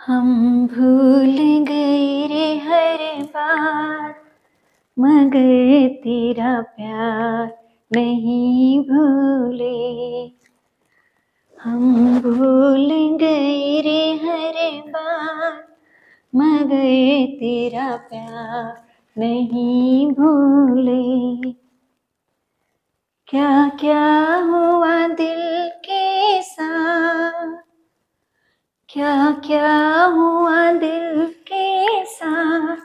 हम भूल गए रे हर बार, मगर तेरा प्यार नहीं भूले। हम भूल गए रे हर बार, मगर तेरा प्यार नहीं भूले। क्या क्या हुआ दिल के साथ, क्या क्या हुआ दिल के साथ,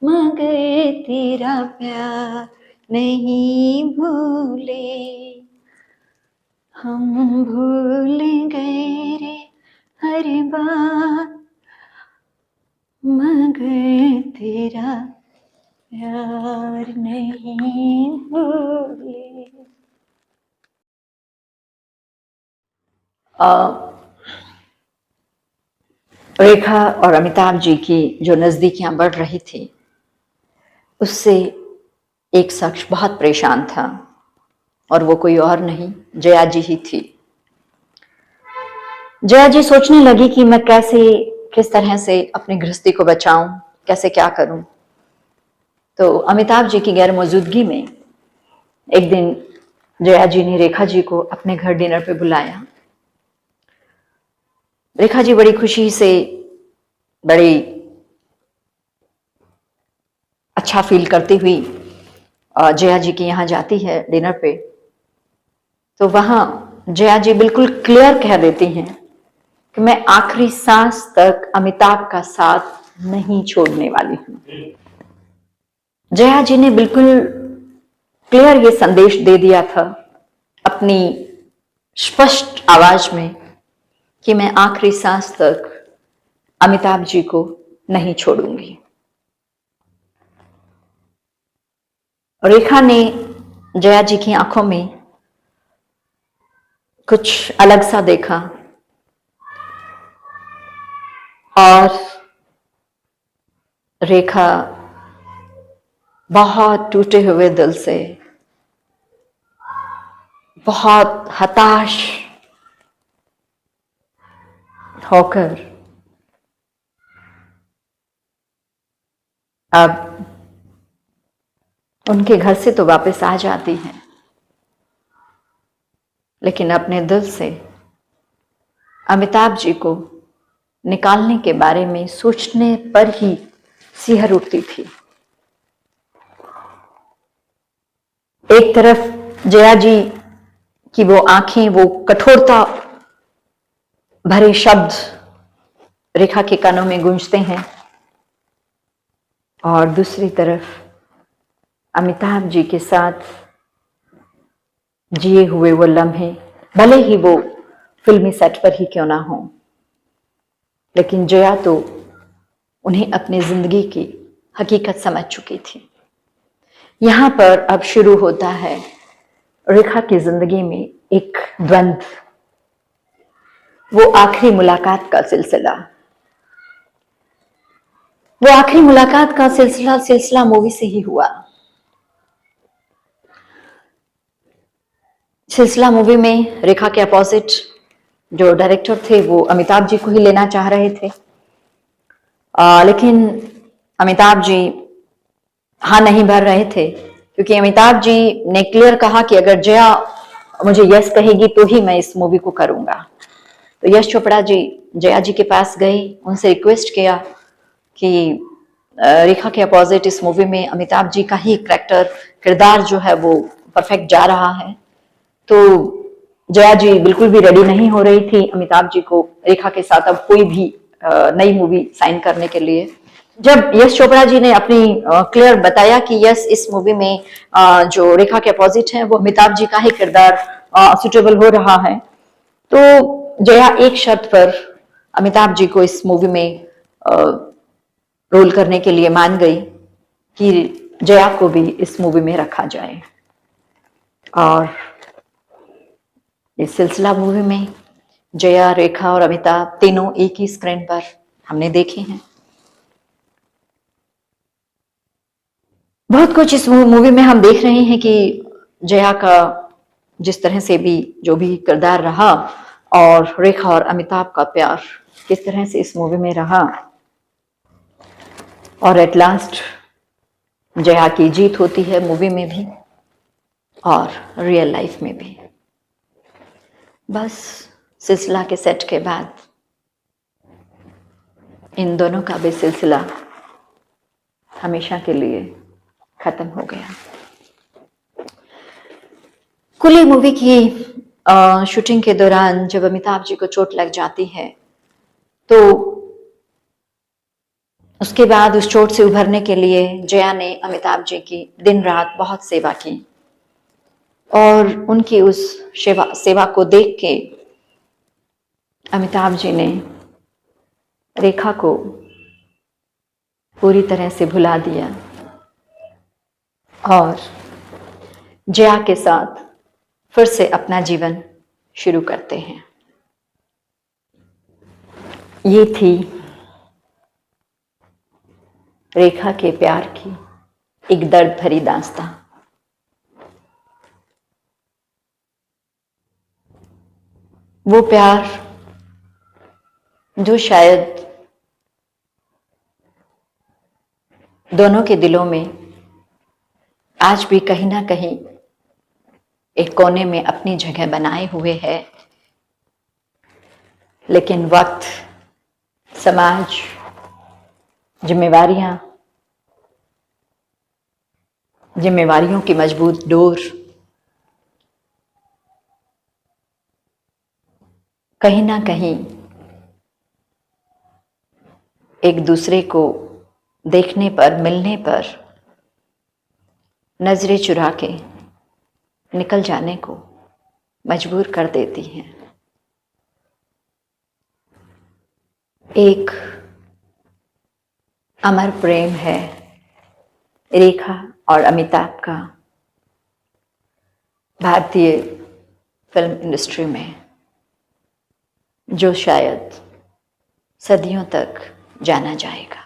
मगर तेरा प्यार नहीं भूले। हम भूल गए रे हर बात, मगर तेरा प्यार नहीं भूले। रेखा और अमिताभ जी की जो नज़दीकियां बढ़ रही थी, उससे एक शख्स बहुत परेशान था और वो कोई और नहीं, जया जी ही थी। जया जी सोचने लगी कि मैं किस तरह से अपनी गृहस्थी को बचाऊं, कैसे क्या करूं। तो अमिताभ जी की गैर मौजूदगी में एक दिन जया जी ने रेखा जी को अपने घर डिनर पे बुलाया। रेखा जी बड़ी खुशी से, बड़ी अच्छा फील करती हुई जया जी के यहाँ जाती है डिनर पे। तो वहां जया जी बिल्कुल क्लियर कह देती हैं कि मैं आखिरी सांस तक अमिताभ का साथ नहीं छोड़ने वाली हूं। जया जी ने बिल्कुल क्लियर ये संदेश दे दिया था अपनी स्पष्ट आवाज में कि मैं आखिरी सांस तक अमिताभ जी को नहीं छोड़ूंगी। रेखा ने जया जी की आंखों में कुछ अलग सा देखा और रेखा बहुत टूटे हुए दिल से, बहुत हताश होकर अब उनके घर से तो वापस आ जाती है, लेकिन अपने दिल से अमिताभ जी को निकालने के बारे में सोचने पर ही सिहर उठती थी। एक तरफ जया जी की वो आंखें, वो कठोरता भरे शब्द रेखा के कानों में गूंजते हैं, और दूसरी तरफ अमिताभ जी के साथ जिए हुए वो लम्हे, भले ही वो फिल्मी सेट पर ही क्यों ना हो, लेकिन जया तो उन्हें अपनी जिंदगी की हकीकत समझ चुकी थी। यहां पर अब शुरू होता है रेखा की जिंदगी में एक द्वंद्व, वो आखिरी मुलाकात का सिलसिला। वो आखिरी मुलाकात का सिलसिला मूवी से ही हुआ। सिलसिला मूवी में रेखा के अपोजिट जो डायरेक्टर थे वो अमिताभ जी को ही लेना चाह रहे थे, लेकिन अमिताभ जी हाँ नहीं भर रहे थे, क्योंकि अमिताभ जी ने क्लियर कहा कि अगर जया मुझे यस कहेगी तो ही मैं इस मूवी को करूंगा। तो यश चोपड़ा जी जया जी के पास गए, उनसे रिक्वेस्ट किया कि रेखा के अपोजिट इस मूवी में अमिताभ जी का ही किरदार जो है वो परफेक्ट जा रहा है। तो जया जी बिल्कुल भी रेडी नहीं हो रही थी अमिताभ जी को रेखा के साथ अब कोई भी नई मूवी साइन करने के लिए। जब यश चोपड़ा जी ने अपनी क्लियर बताया कि यस इस मूवी में जो रेखा के अपोजिट है वो अमिताभ जी का ही किरदार सुटेबल हो रहा है, तो जया एक शर्त पर अमिताभ जी को इस मूवी में रोल करने के लिए मान गई कि जया को भी इस मूवी में रखा जाए। और इस सिलसिला मूवी में जया, रेखा और अमिताभ तीनों एक ही स्क्रीन पर हमने देखे हैं। बहुत कुछ इस मूवी में हम देख रहे हैं कि जया का जिस तरह से भी जो भी किरदार रहा और रेखा और अमिताभ का प्यार किस तरह से इस मूवी में रहा और एट लास्ट जया की जीत होती है मूवी में भी और रियल लाइफ में भी। बस सिलसिला के सेट के बाद इन दोनों का भी सिलसिला हमेशा के लिए खत्म हो गया। कुली मूवी की शूटिंग के दौरान जब अमिताभ जी को चोट लग जाती है तो उसके बाद उस चोट से उभरने के लिए जया ने अमिताभ जी की दिन रात बहुत सेवा की और उनकी उस सेवा को देख के अमिताभ जी ने रेखा को पूरी तरह से भुला दिया और जया के साथ फिर से अपना जीवन शुरू करते हैं। ये थी रेखा के प्यार की एक दर्द भरी दास्तां। वो प्यार जो शायद दोनों के दिलों में आज भी कहीं ना कहीं एक कोने में अपनी जगह बनाए हुए है, लेकिन वक्त, समाज, जिम्मेवारियों की मजबूत डोर कहीं ना कहीं एक दूसरे को देखने पर, मिलने पर नजरें चुरा के निकल जाने को मजबूर कर देती हैं। एक अमर प्रेम है रेखा और अमिताभ का भारतीय फिल्म इंडस्ट्री में, जो शायद सदियों तक जाना जाएगा।